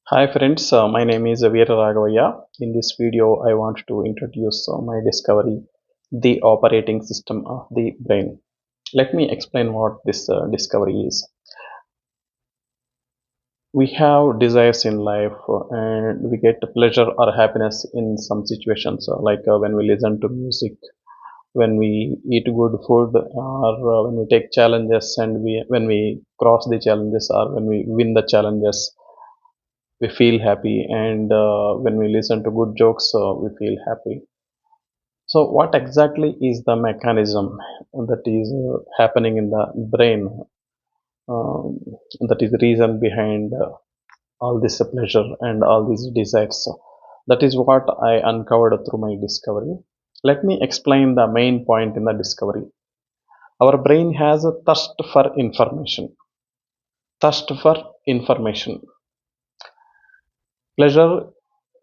Hi friends, my name is Veera Raghavaiah. In this video, I want to introduce my discovery, the operating system of the brain. Let me explain what this discovery is. We have desires in life and we get pleasure or happiness in some situations, like when we listen to music, when we eat good food, or when we take challenges and when we cross the challenges or when we win the challenges we feel happy, and when we listen to good jokes we feel happy. So what exactly is the mechanism that is happening in the brain, um, that is the reason behind all this pleasure and all these desires? So that is what I uncovered through my discovery. Let me explain the main point in the discovery. Our brain has a thirst for information. Thirst for information. Pleasure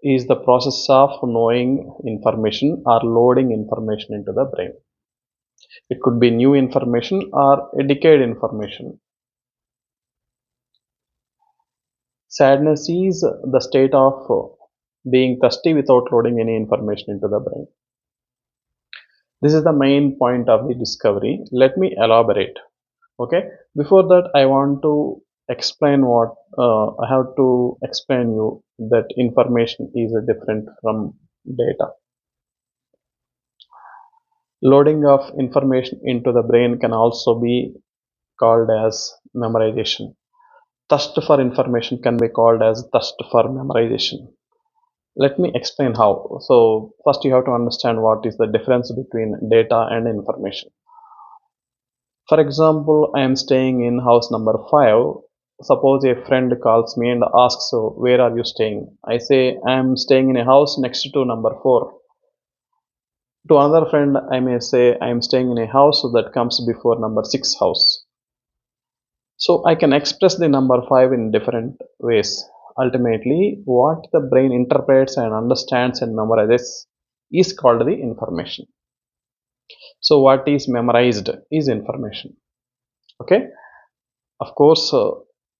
is the process of knowing information or loading information into the brain. It could be new information or a decayed information. Sadness is the state of being thirsty without loading any information into the brain. This is the main point of the discovery. Let me elaborate. Okay. Before that, I want to explain what I have to explain you that information is different from data. Loading of information into the brain can also be called as memorization. Thirst for information can be called as thirst for memorization. Let me explain how. So, first you have to understand what is the difference between data and information. For example, I am staying in house number 5. Suppose a friend calls me and asks, so where are you staying? I say, I am staying in a house next to number 4. To another friend, I may say, I am staying in a house that comes before number 6 house. So I can express the number 5 in different ways. Ultimately, what the brain interprets and understands and memorizes is called the information. So what is memorized is information. Okay. Of course,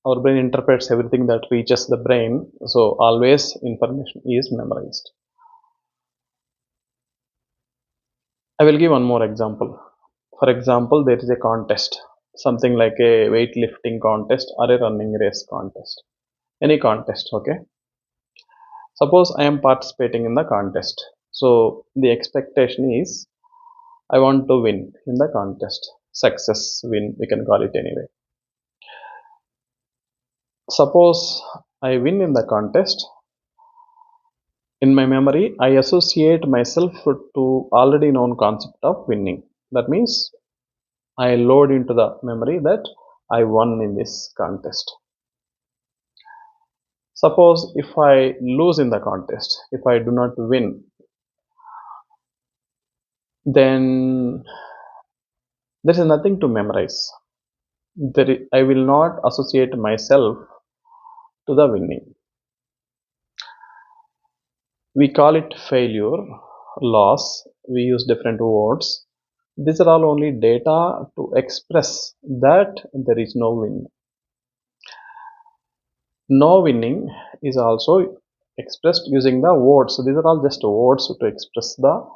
our brain interprets everything that reaches the brain. So always information is memorized. I will give one more example. For example, there is a contest, something like a weightlifting contest or a running race contest. Any contest, okay? Suppose I am participating in the contest. So the expectation is I want to win in the contest. Success, win, we can call it anyway. Suppose I win in the contest. In my memory, I associate myself to already known concept of winning. That means I load into the memory that I won in this contest. Suppose if I lose in the contest, if I do not win, then there is nothing to memorize. I will not associate myself to the winning. We call it failure, loss. We use different words. These are all only data to express that there is no win. No winning is also expressed using the words. So these are all just words to express the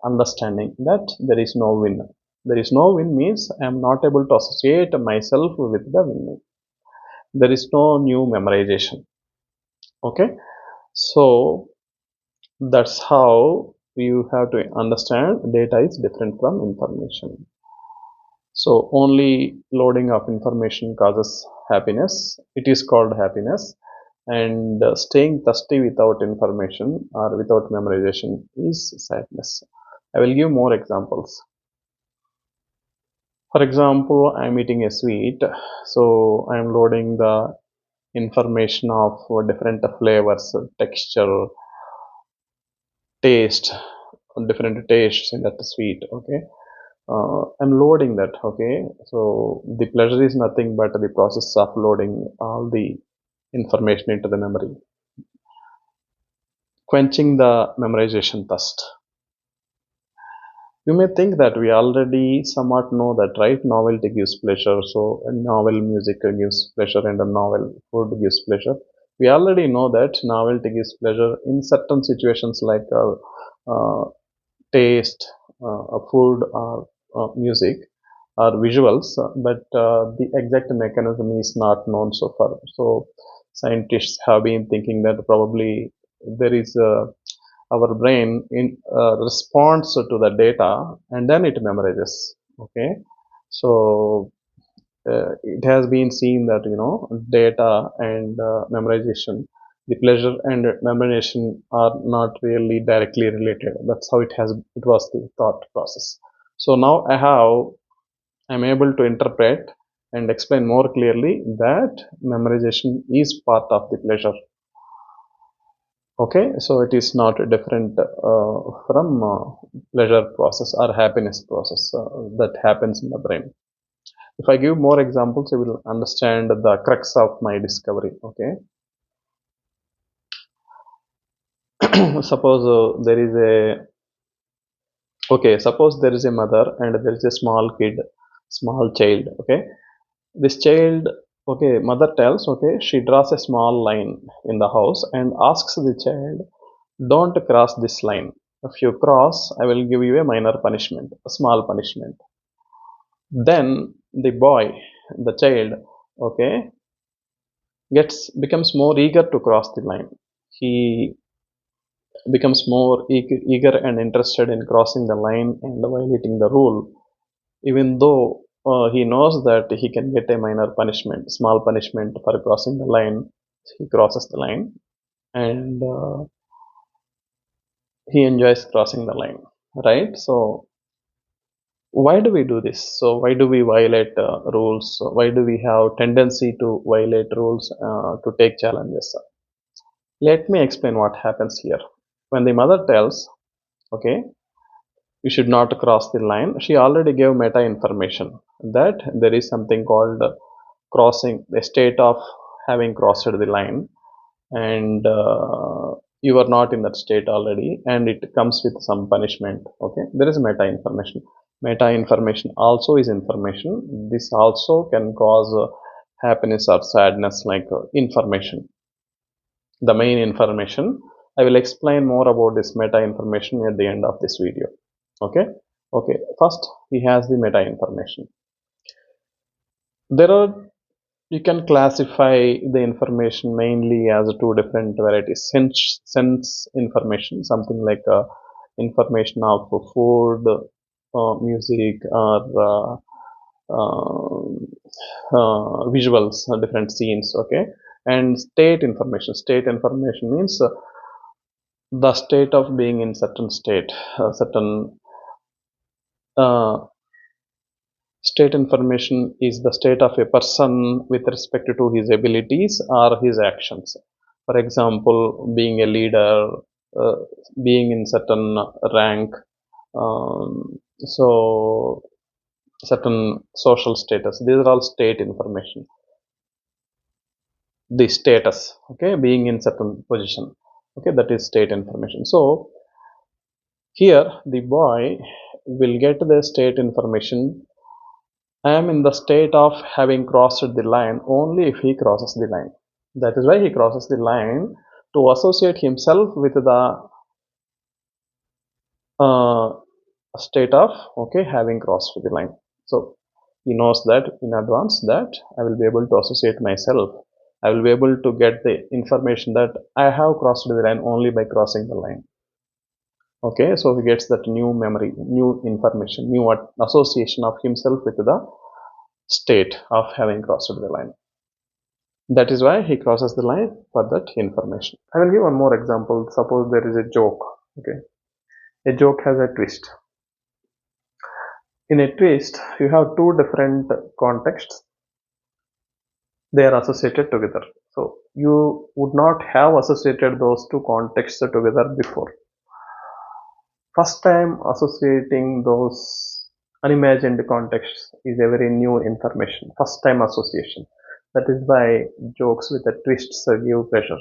understanding that there is no win. There is no win means I am not able to associate myself with the winning. There is no new memorization. Okay, so that's how you have to understand data is different from information. So only loading of information causes happiness. It is called happiness. And staying thirsty without information or without memorization is sadness. I will give more examples. For example, I am eating a sweet, so I am loading the information of different flavors, texture, taste, different tastes in that sweet. Okay, I'm loading that. Okay, so the pleasure is nothing but the process of loading all the information into the memory, quenching the memorization thirst. You may think that we already somewhat know that, right? Novelty gives pleasure, so a novel music gives pleasure and a novel food gives pleasure. We already know that novelty gives pleasure in certain situations like taste, food, or music, or visuals, but the exact mechanism is not known so far. So scientists have been thinking that probably there is our brain in responds to the data and then it memorizes. Okay, so it has been seen that data and memorization, the pleasure and memorization are not really directly related. That's how it was the thought process. So now I'm able to interpret and explain more clearly that memorization is part of the pleasure. Okay, so it is not different from pleasure process or happiness process that happens in the brain. If I give more examples, you will understand the crux of my discovery. Okay, suppose suppose there is a mother and there is a small kid, small child. Okay, this child, okay, mother tells, okay, she draws a small line in the house and asks the child, "Don't cross this line. If you cross, I will give you a minor punishment, a small punishment." Then the boy, the child, okay, becomes more eager to cross the line. He becomes more eager and interested in crossing the line and violating the rule, even though he knows that he can get a minor punishment, small punishment for crossing the line. He crosses the line and he enjoys crossing the line, right? So why do we do this? So why do we violate rules? So why do we have tendency to violate rules, to take challenges? Let me explain what happens here. When the mother tells, okay, you should not cross the line, she already gave meta information that there is something called crossing, the state of having crossed the line, and you are not in that state already, and it comes with some punishment. Okay, there is meta information. Meta information also is information. This also can cause happiness or sadness, like information, the main information. I will explain more about this meta information at the end of this video. Okay, okay, first he has the meta information. There are, you can classify the information mainly as two different varieties. Sense information, something like information of food, music, or uh, visuals, different scenes. Okay, and state information means the state of being in certain state, certain uh, state information is the state of a person with respect to his abilities or his actions. For example, being a leader, uh, being in certain rank, so certain social status. These are all state information. The status, okay, being in certain position, okay, that is state information. So here the boy will get the state information. I am in the state of having crossed the line only if he crosses the line. That is why he crosses the line, to associate himself with the uh, state of, okay, having crossed the line. So he knows that in advance that I will be able to associate myself. I will be able to get the information that I have crossed the line only by crossing the line. Okay, so he gets that new memory, new information, new association of himself with the state of having crossed the line. That is why he crosses the line for that information. I will give one more example. Suppose there is a joke. Okay, a joke has a twist. In a twist, you have two different contexts. They are associated together. So you would not have associated those two contexts together before. First time associating those unimagined contexts is a very new information. First time association. That is why jokes with a twist give pleasure.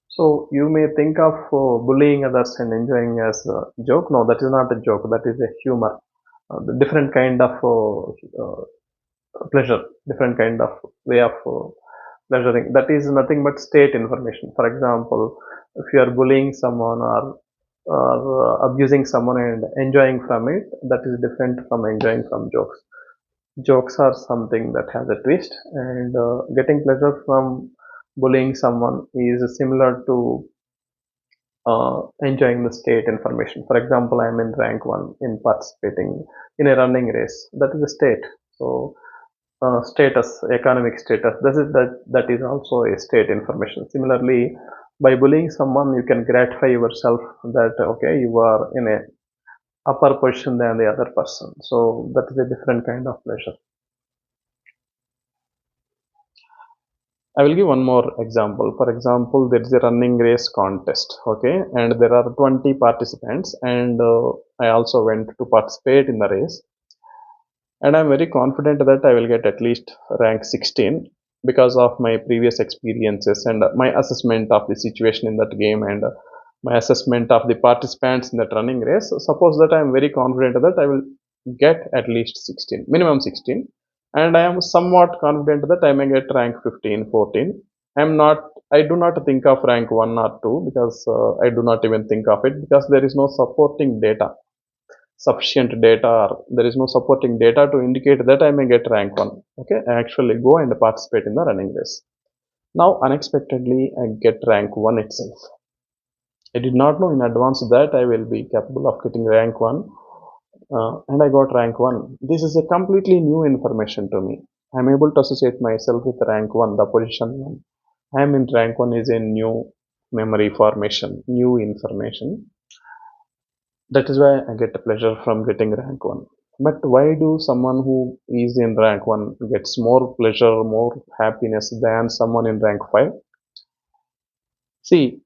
So you may think of bullying others and enjoying as a joke. No, that is not a joke. That is a humor. The different kind of pleasure, different kind of way of pleasuring. That is nothing but state information. For example, if you are bullying someone or abusing someone and enjoying from it, that is different from enjoying from jokes. Jokes are something that has a twist, and getting pleasure from bullying someone is similar to enjoying the state information. For example, I am in rank 1 in participating in a running race. That is a state. So status, economic status, that is also a state information. Similarly, by bullying someone, you can gratify yourself that okay, you are in a upper position than the other person. So that is a different kind of pleasure. I will give one more example. For example, there is a running race contest, okay, and there are 20 participants, and I also went to participate in the race, and I'm very confident that I will get at least rank 16 because of my previous experiences and my assessment of the situation in that game and my assessment of the participants in that running race. Suppose that I'm very confident that I will get at least 16, minimum 16, and I am somewhat confident that I may get rank 15, 14. I'm not. I do not think of rank 1 or 2 because I do not even think of it because there is no supporting data, sufficient data, or there is no supporting data to indicate that I may get rank 1. Okay, I actually go and participate in the running race. Now, unexpectedly, I get rank 1 itself. I did not know in advance that I will be capable of getting rank 1, and I got rank 1. This is a completely new information to me. I am able to associate myself with rank 1, the position 1. I am in rank 1 is a new memory formation, new information. That is why I get a pleasure from getting rank 1. But why do someone who is in rank 1 gets more pleasure, more happiness than someone in rank 5? See,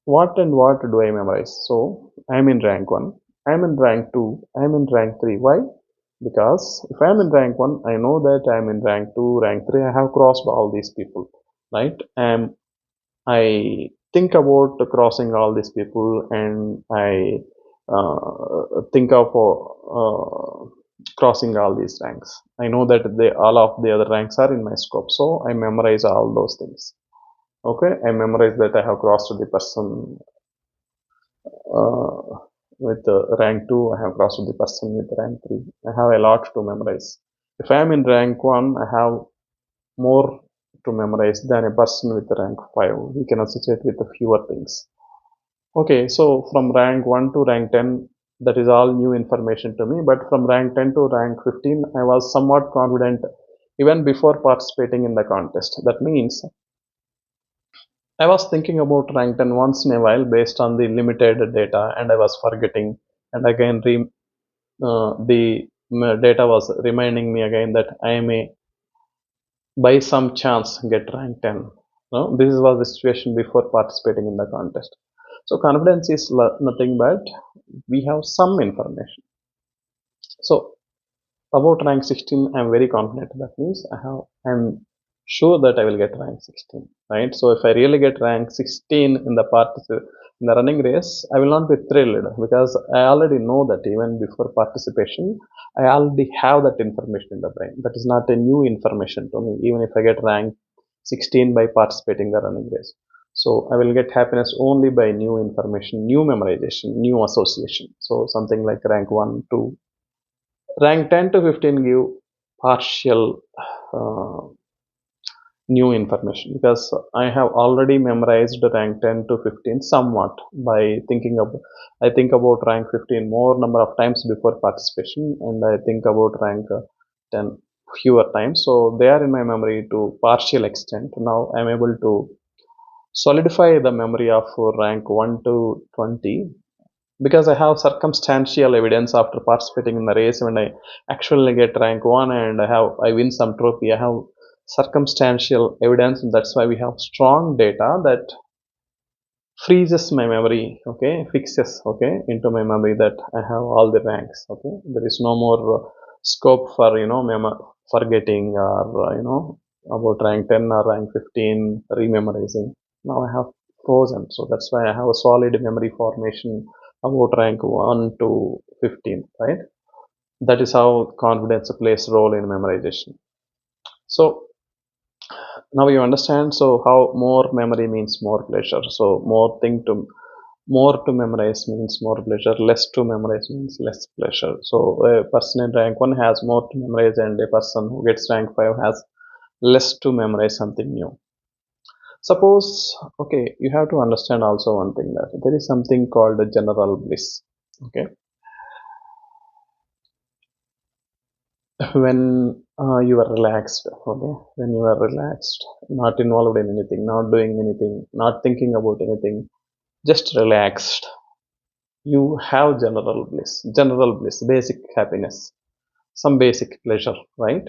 what and what do I memorize? So, I am in rank 1, I am in rank 2, I am in rank 3. Why? Because if I am in rank 1, I know that I am in rank 2, rank 3, I have crossed all these people, right? I think about crossing all these people, and I think of crossing all these ranks. I know that all of the other ranks are in my scope, so I memorize all those things. Okay, I memorize that I have crossed the person uh, with rank 2, I have crossed the person with rank 3. I have a lot to memorize. If I am in rank 1, I have more to memorize than a person with rank 5. We can associate with fewer things. Okay, so from rank 1 to rank 10, that is all new information to me. But from rank 10 to rank 15, I was somewhat confident even before participating in the contest. That means I was thinking about rank 10 once in a while based on the limited data, and I was forgetting. And again, the data was reminding me again that I may by some chance get rank 10. No, this was the situation before participating in the contest. So confidence is nothing but we have some information. So about rank 16, I'm very confident. That means I'm sure that I will get rank 16, right? So if I really get rank 16 in in the running race, I will not be thrilled because I already know that even before participation, I already have that information in the brain. That is not a new information to me, even if I get rank 16 by participating in the running race. So I will get happiness only by new information, new memorization, new association. So something like rank 1, 2, rank 10 to 15 give partial uh, new information because I have already memorized rank 10 to 15 somewhat by thinking of I think about rank 15 more number of times before participation, and I think about rank 10 fewer times, so they are in my memory to partial extent. Now I'm able to solidify the memory of rank 1 to 20 because I have circumstantial evidence after participating in the race. When I actually get rank 1 and I win some trophy, I have circumstantial evidence, and that's why we have strong data that freezes my memory, okay, fixes, okay, into my memory that I have all the ranks. Okay, there is no more scope for forgetting or about rank 10 or rank 15 rememorizing. Now I have frozen, so that's why I have a solid memory formation about rank 1 to 15, right? That is how confidence plays role in memorization. So Now you understand, so how more memory means more pleasure. So more to memorize means more pleasure, less to memorize means less pleasure. So a person in rank 1 has more to memorize, and a person who gets rank 5 has less to memorize something new. Suppose, okay, you have to understand also one thing, that there is something called a general bliss. Okay, when you are relaxed, okay, when you are relaxed, not involved in anything, not doing anything, not thinking about anything, just relaxed, you have general bliss, basic happiness, some basic pleasure, right?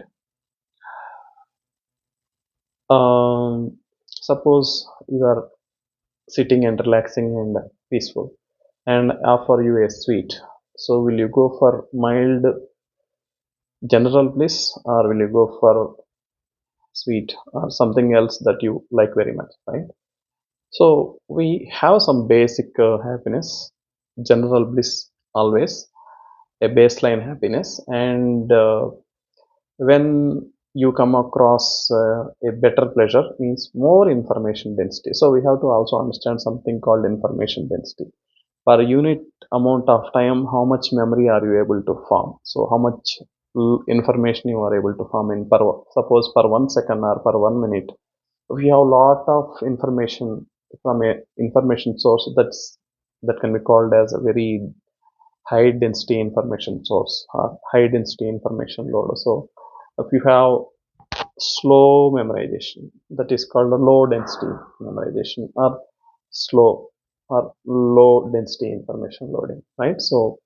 Suppose you are sitting and relaxing and peaceful, and offer you a sweet. So will you go for mild general bliss, or will you go for sweet or something else that you like very much, right? So we have some basic happiness, general bliss always, a baseline happiness, and when you come across a better pleasure means more information density. So we have to also understand something called information density. Per unit amount of time, how much memory are you able to form? So how much information you are able to form in per, suppose per 1 second or per 1 minute. We have a lot of information from a information source, that can be called as a very high density information source or high density information load. So if you have slow memorization, that is called a low density memorization, or slow or low density information loading, right? So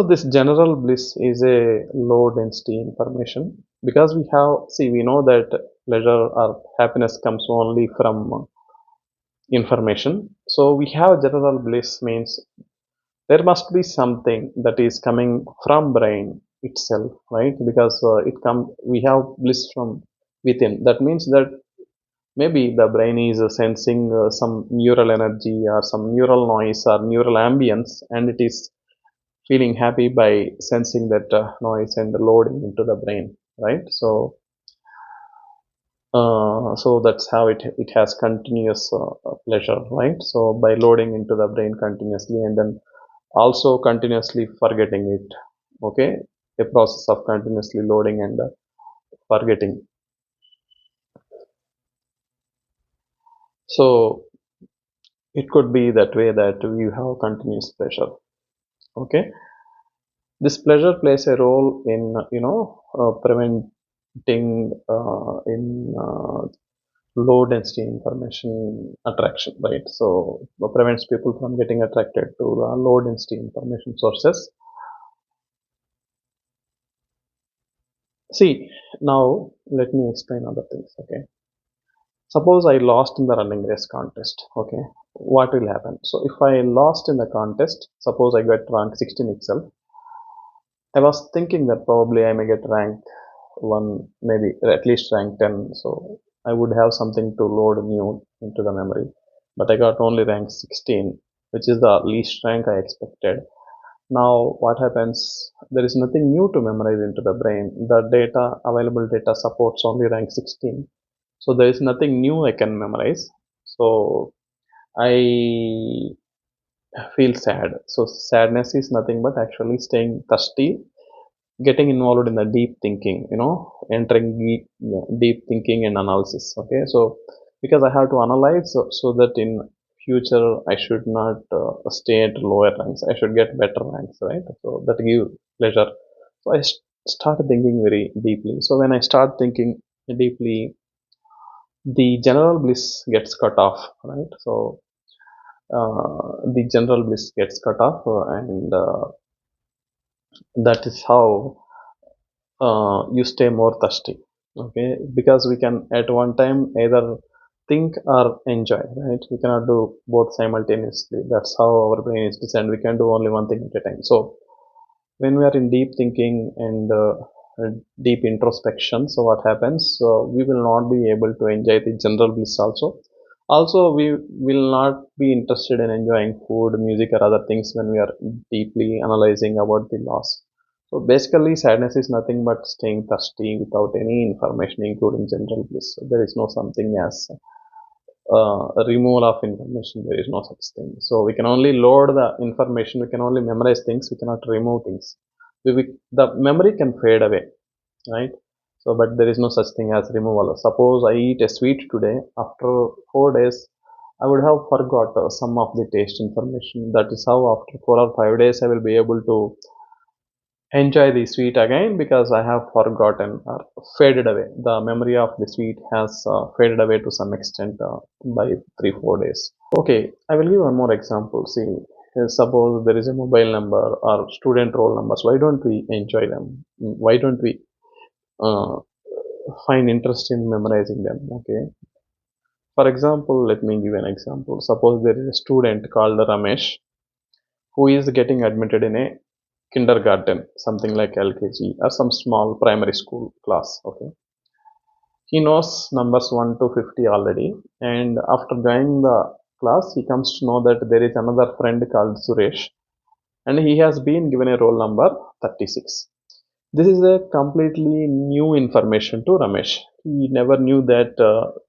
this general bliss is a low density information, because we have, see, we know that pleasure or happiness comes only from information. So we have general bliss means there must be something that is coming from brain itself, right? Because it come we have bliss from within. That means that maybe the brain is sensing some neural energy or some neural noise or neural ambience, and it is feeling happy by sensing that noise and loading into the brain, right? So that's how it has continuous pleasure, right? So by loading into the brain continuously, and then also continuously forgetting it, okay, a process of continuously loading and forgetting. So it could be that way that you have continuous pleasure, okay. This pleasure plays a role in preventing in low density information attraction, right? So it prevents people from getting attracted to low density information sources. See, now let me explain other things, okay. Suppose I lost in the running race contest, okay, what will happen? So if I lost in the contest, suppose I got rank 16 itself, I was thinking that probably I may get rank 1, maybe at least rank 10, so I would have something to load new into the memory. But I got only rank 16, which is the least rank I expected. Now what happens? There is nothing new to memorize into the brain. The data, available data, supports only rank 16. So there is nothing new I can memorize. So I feel sad. So sadness is nothing but actually staying thirsty, getting involved in the deep thinking, entering deep thinking and analysis, okay. So because I have to analyze, so that in future I should not stay at lower ranks, I should get better ranks, right? So that give pleasure. So I started thinking very deeply. So when I start thinking deeply, the general bliss gets cut off, right? So the general bliss gets cut off, and that is how you stay more thirsty, okay, because we can at one time either think or enjoy, right? We cannot do both simultaneously. That's how our brain is designed. We can do only one thing at a time. So when we are in deep thinking and deep introspection, so what happens, we will not be able to enjoy the general bliss also we will not be interested in enjoying food, music, or other things when we are deeply analyzing about the loss. So basically, sadness is nothing but staying thirsty without any information, including general bliss. So there is no something as a removal of information. There is no such thing. So we can only load the information. We can only memorize things. We cannot remove things. The memory can fade away, right? So, but there is no such thing as removal. Suppose I eat a sweet today. After 4 days, I would have forgot some of the taste information. That is how after 4 or 5 days, I will be able to enjoy the sweet again because I have forgotten or faded away. The memory of the sweet has faded away to some extent by 3 4 days. Okay, I will give one more example. See, suppose there is a mobile number or student roll numbers. Why don't we enjoy them? Why don't we uh, find interest in memorizing them? Okay. For example, let me give an example. Suppose there is a student called Ramesh who is getting admitted in a kindergarten, something like LKG or some small primary school class. Okay, he knows numbers 1 to 50 already, and after joining the class, he comes to know that there is another friend called Suresh, and he has been given a roll number 36. This is a completely new information to Ramesh. He never knew that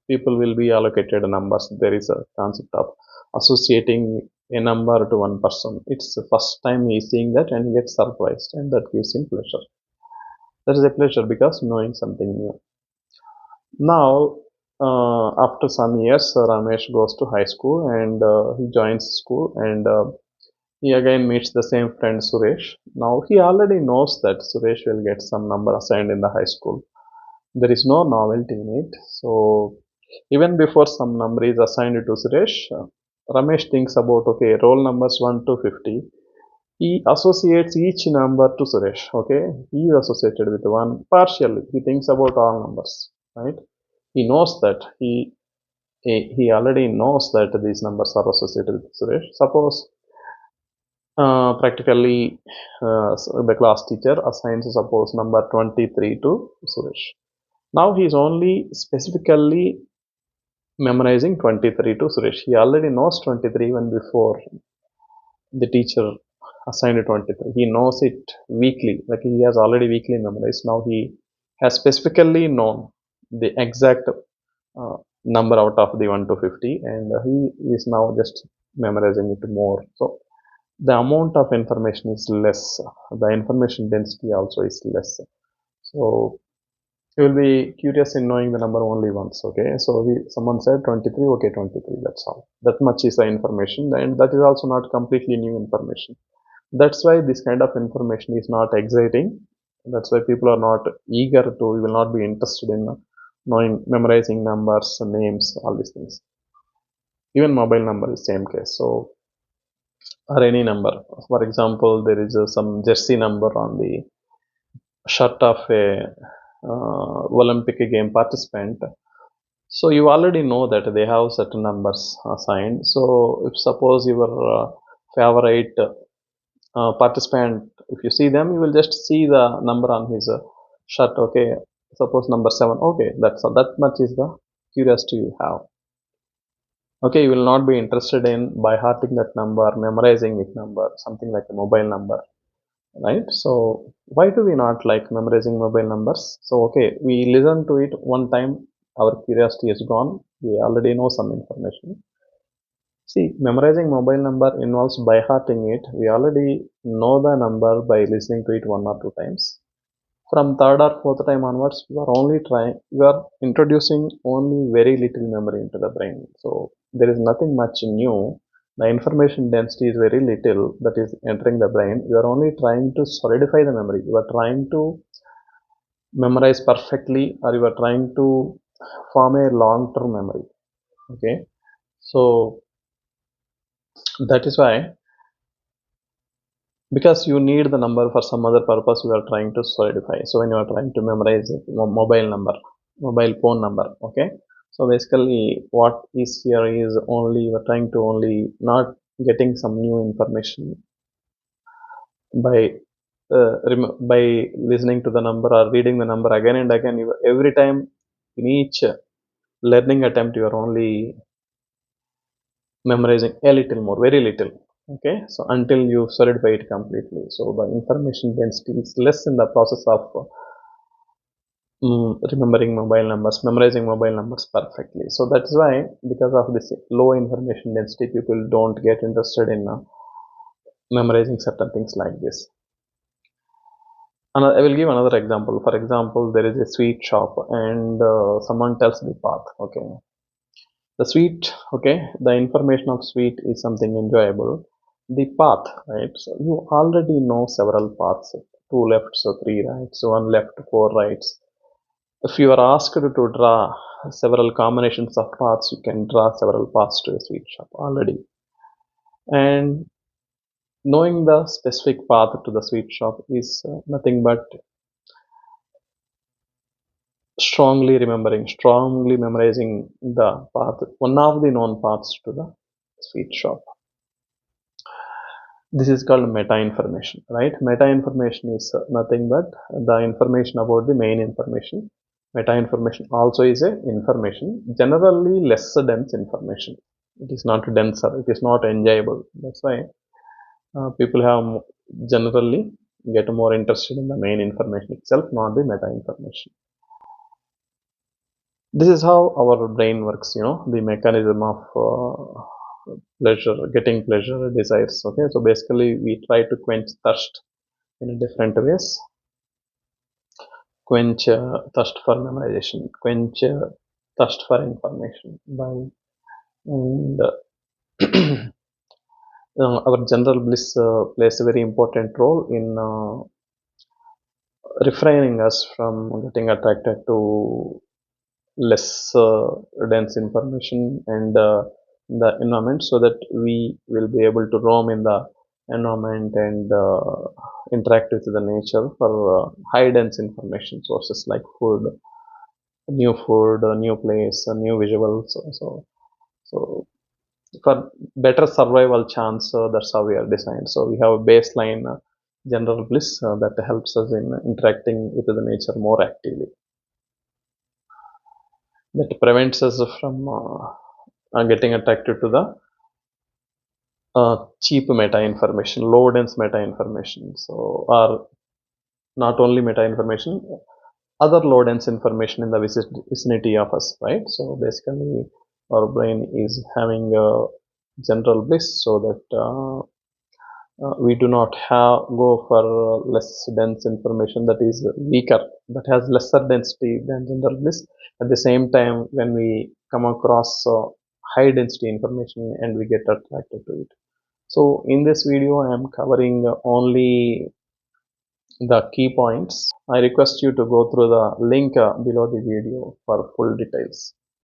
people will be allocated numbers. There is a concept of associating a number to one person. It's the first time he is seeing that and he gets surprised, and that gives him pleasure. That is a pleasure because knowing something new. Now, after some years, Ramesh goes to high school and he joins school and he again meets the same friend Suresh. Now he already knows that Suresh will get some number assigned in the high school. There is no novelty in it. So even before some number is assigned to Suresh, Ramesh thinks about okay, roll numbers 1 to 50. He associates each number to Suresh. Okay, he is associated with one partially. He thinks about all numbers, right? He knows that he already knows that these numbers are associated with Suresh. Suppose practically the class teacher assigns suppose number 23 to Suresh. Now he is only specifically memorizing 23 to Suresh. He already knows 23 even before the teacher assigned 23. He knows it weekly, like he has already weekly memorized. Now he has specifically known the exact number out of the 1 to 50 and he is now just memorizing it more. So the amount of information is less, the information density also is less. So you will be curious in knowing the number only once. Okay, so someone said 23. Okay, 23, that's all. That much is the information, and that is also not completely new information. That's why this kind of information is not exciting. That's why people are not eager to, you will not be interested in knowing, memorizing numbers, names, all these things. Even mobile number is same case. So or any number. For example, there is some jersey number on the shirt of a Olympic game participant. So you already know that they have certain numbers assigned. So if suppose your favorite participant, if you see them, you will just see the number on his shirt. Okay, suppose number 7. Okay, that's that much is the curiosity you have. Okay, you will not be interested in by hearting that number, memorizing it number, something like a mobile number, right? So why do we not like memorizing mobile numbers? So okay, we listen to it one time, our curiosity is gone, we already know some information. See, memorizing mobile number involves by hearting it. We already know the number by listening to it 1 or 2 times. From third or fourth time onwards, we are introducing only very little memory into the brain. So there is nothing much new. The information density is very little that is entering the brain. You are only trying to solidify the memory. You are trying to memorize perfectly, or you are trying to form a long term memory. Okay, so that is why, because you need the number for some other purpose, you are trying to solidify. So when you are trying to memorize it, mobile number, mobile phone number. Okay, so basically what is here is only you are trying to only not getting some new information by by listening to the number or reading the number again and again. Every time in each learning attempt, you are only memorizing a little more, very little. Okay, so until you solidify it completely, so the information density is less in the process of remembering mobile numbers, memorizing mobile numbers perfectly. So that's why, because of this low information density, people don't get interested in memorizing certain things like this. I will give another example. For example, there is a sweet shop and someone tells the path. Okay, the sweet. Okay, the information of sweet is something enjoyable. The path, right? So you already know several paths: two lefts, three rights, one left, four rights. If you are asked to draw several combinations of paths, you can draw several paths to a sweet shop already. And knowing the specific path to the sweet shop is nothing but strongly memorizing the path, one of the known paths to the sweet shop. This is called meta information, right? Meta information is nothing but the information about the main information. Meta information also is a information, generally less dense information. It is not denser, it is not enjoyable. That's why people have generally get more interested in the main information itself, not the meta information. This is how our brain works, the mechanism of pleasure, getting pleasure, desires. Okay, so basically we try to quench thirst in different ways. Quench thirst for memorization, quench thirst for information by, and our general bliss plays a very important role in refraining us from getting attracted to less dense information and the environment, so that we will be able to roam in the environment and interact with the nature for high dense information sources like food, new place, new visuals. So for better survival chance, that's how we are designed. So we have a baseline general bliss that helps us in interacting with the nature more actively, that prevents us from getting attracted to the cheap meta information, low dense meta information. So, or not only meta information, other low dense information in the vicinity of us, right? So basically, our brain is having a general bliss, so that we do not have go for less dense information that is weaker, that has lesser density than general bliss. At the same time, when we come across high density information and we get attracted to it. So in this video I am covering only the key points. I request you to go through the link below the video for full details.